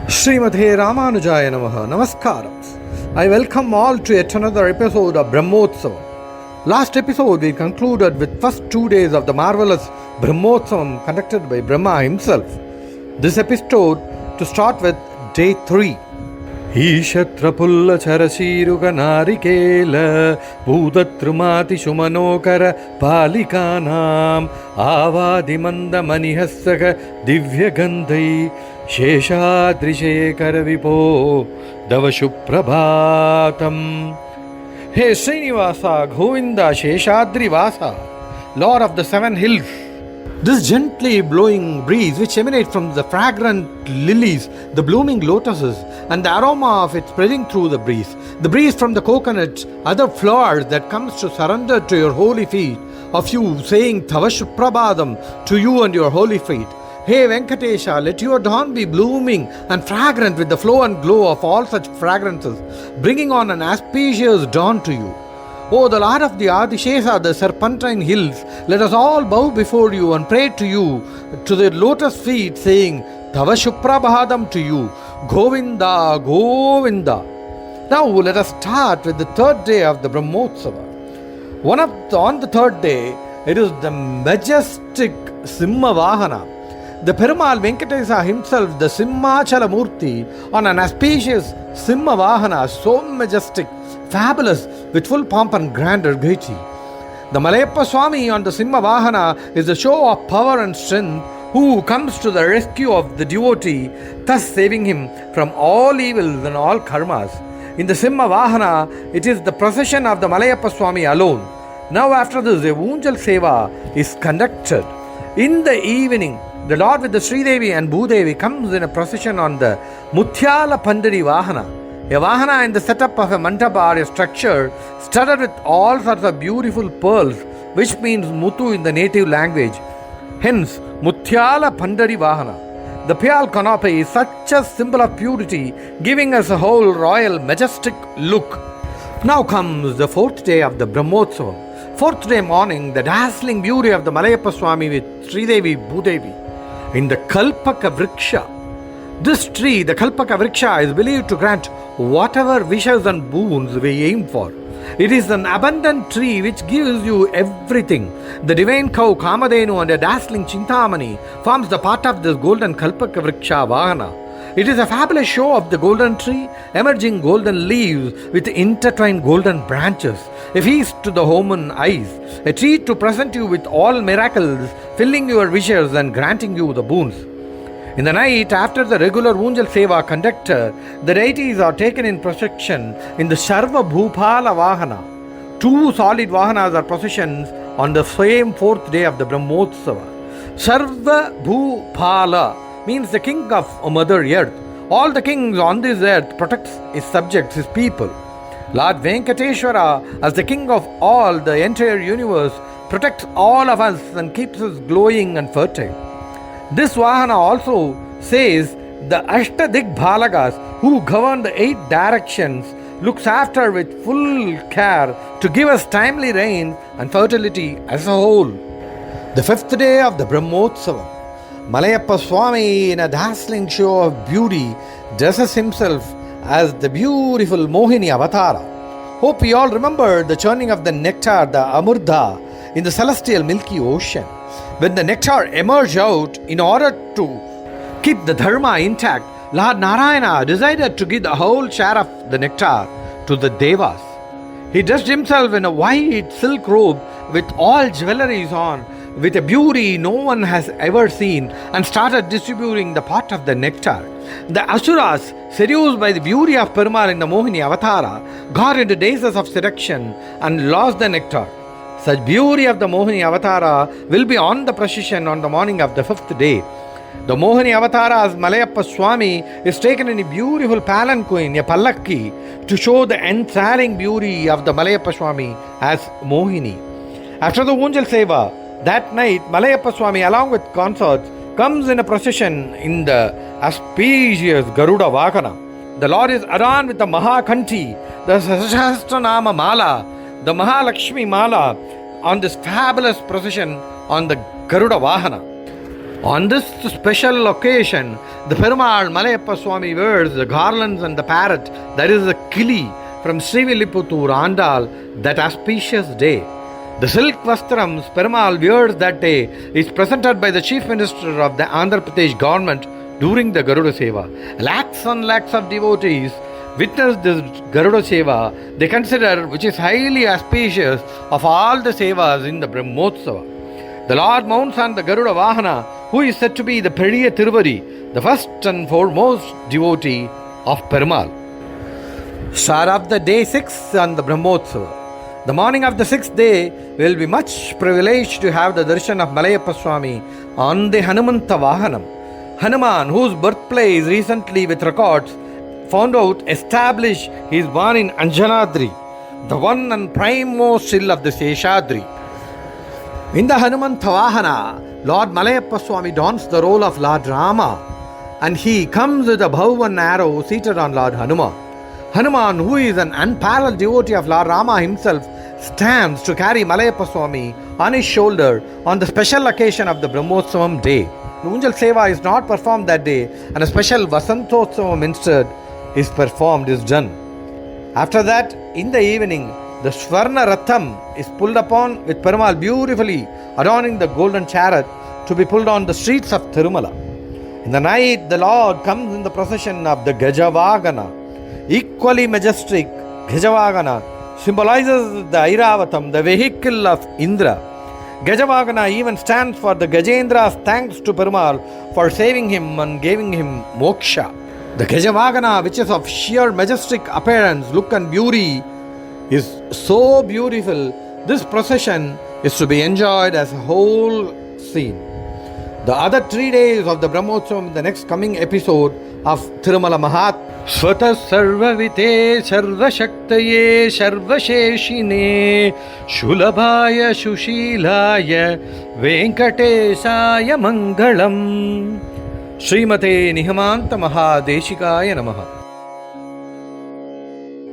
Srimate Ramanujaya Namaha. Namaskaram. I welcome all to yet another episode of Brahmotsavam. Last episode we concluded with first 2 days of the marvelous Brahmotsavam conducted by Brahma himself. This episode to start with day 3. Ishatrapulla charashiruga narikela Bhudatrumati shumanokara palikanam Avadimanda manihasaka divya gandhai Sheshadrishekara vipo davashuprabhatam. Hey Srinivasa Govinda Sheshadri Vasa, Lord of the 7 hills, this gently blowing breeze which emanates from the fragrant lilies, the blooming lotuses, and the aroma of it spreading through the breeze from the coconuts, other flowers that comes to surrender to your holy feet, of you saying Tavashuprabhadam to you and your holy feet. Hey Venkatesha, let your dawn be blooming and fragrant with the flow and glow of all such fragrances, bringing on an auspicious dawn to you. O the Lord of the Adishesa, the serpentine hills, let us all bow before you and pray to you, to the lotus feet, saying, Tavashuprabhadam to you, Govinda, Govinda. Now let us start with the third day of the Brahmotsava. On the third day, it is the majestic Simhavahana. The Perumal Venkatesa himself, the Simhachala Murti, on an auspicious Simhavahana, so majestic, fabulous, with full pomp and grandeur gaiety. The Malayappa Swami on the Simhavahana is a show of power and strength, who comes to the rescue of the devotee, thus saving him from all evils and all karmas. In the Simhavahana, it is the procession of the Malayappa Swami alone. Now after this, a Unjal Seva is conducted. In the evening, the Lord with the Sridevi and Bhudevi comes in a procession on the Muthyala Pandari Vahana. A Vahana in the setup of a mandapa or a structure studded with all sorts of beautiful pearls, which means Muthu in the native language. Hence, Muthyala Pandari Vahana. The Piyal canopy is such a symbol of purity, giving us a whole royal, majestic look. Now comes the fourth day of the Brahmotsavam. Fourth day morning, the dazzling beauty of the Malayappa Swami with Sridevi Bhudevi in the Kalpaka Vriksha. This tree, the Kalpaka Vriksha, is believed to grant whatever wishes and boons we aim for. It is an abundant tree which gives you everything. The divine cow Kamadhenu and a dazzling Chintamani forms the part of this golden Kalpaka Vriksha Vahana. It is a fabulous show of the golden tree, emerging golden leaves with intertwined golden branches, a feast to the human eyes, a treat to present you with all miracles, filling your wishes and granting you the boons. In the night, after the regular Unjal Seva conducted, the deities are taken in procession in the Sarva Bhupala Vahana. 2 solid Vahanas are processions on the same 4th day of the Brahmotsava. Sarva Bhupala means the king of Mother Earth. All the kings on this earth protects his subjects, his people. Lord Venkateshwara, as the king of all the entire universe, protects all of us and keeps us glowing and fertile. This Vahana also says the Ashtadik Bhalagas, who govern the 8 directions, looks after with full care to give us timely rain and fertility as a whole. The 5th day of the Brahmotsava, Malayappa Swami, in a dazzling show of beauty, dresses himself as the beautiful Mohini Avatara. Hope we all remember the churning of the nectar, the Amurdha, in the celestial milky ocean. When the nectar emerged out, in order to keep the dharma intact, Lord Narayana decided to give the whole share of the nectar to the Devas. He dressed himself in a white silk robe with all jewelries on, with a beauty no one has ever seen, and started distributing the part of the nectar. The Asuras, seduced by the beauty of Perumal in the Mohini Avatara, got into dazes of seduction and lost the nectar. Such beauty of the Mohini Avatara will be on the procession on the morning of the 5th day. The Mohini Avatara as Malayappa Swami is taken in a beautiful palanquin, a pallakki, to show the enthralling beauty of the Malayappa Swami as Mohini. After the Unjal Seva, that night, Malayappa Swami, along with consorts, comes in a procession in the auspicious Garuda Vahana. The Lord is adorned with the Mahakanti, the Sahasranama Mala, the Mahalakshmi Mala, on this fabulous procession on the Garuda Vahana. On this special occasion, the Perumal Malayappa Swami wears the garlands and the parrot, that is the kili, from Srivilliputturu Andal that auspicious day. The silk vastrams Perumal wears that day is presented by the Chief Minister of the Andhra Pradesh government during the Garuda Seva. Lakhs and lakhs of devotees witness this Garuda Seva, they consider which is highly auspicious of all the Sevas in the Brahmotsava. The Lord mounts on the Garuda Vahana, who is said to be the Periya Tiruvadi, the first and foremost devotee of Perumal. Start of the day 6 on the Brahmotsava. The morning of the 6th day, we will be much privileged to have the darshan of Malayappa Swami on the Hanumanta Vahanam. Hanuman, whose birthplace recently with records found out established he is born in Anjanadri, the one and primemost hill of the Seshadri. In the Hanumanta Vahana, Lord Malayappa Swami dons the role of Lord Rama, and he comes with a bow and arrow seated on Lord Hanuman. Hanuman, who is an unparalleled devotee of Lord Rama himself, stands to carry Malayappa Swami on his shoulder on the special occasion of the Brahmotsavam day. The Unjal Seva is not performed that day, and a special Vasantotsavam instead is done. After that, in the evening, the Swarna Ratham is pulled upon with Perumal beautifully adorning the golden chariot to be pulled on the streets of Thirumala. In the night, the Lord comes in the procession of the Gajavagana. Equally majestic, Gajavagana symbolizes the Airavatam, the vehicle of Indra. Gajavagana even stands for the Gajendra's thanks to Perumal for saving him and giving him moksha. The Gajavagana, which is of sheer majestic appearance, look and beauty, is so beautiful. This procession is to be enjoyed as a whole scene. The other 3 days of the Brahmotsavam in the next coming episode of Thirumala Mahatmyam. Svata Sarvavite Sarvashaktaye Sarvasheshine Shulabhaya Shushilaya Venkatesaya Mangalam. Srimate Nihamanta Mahadeshikaya Namaha.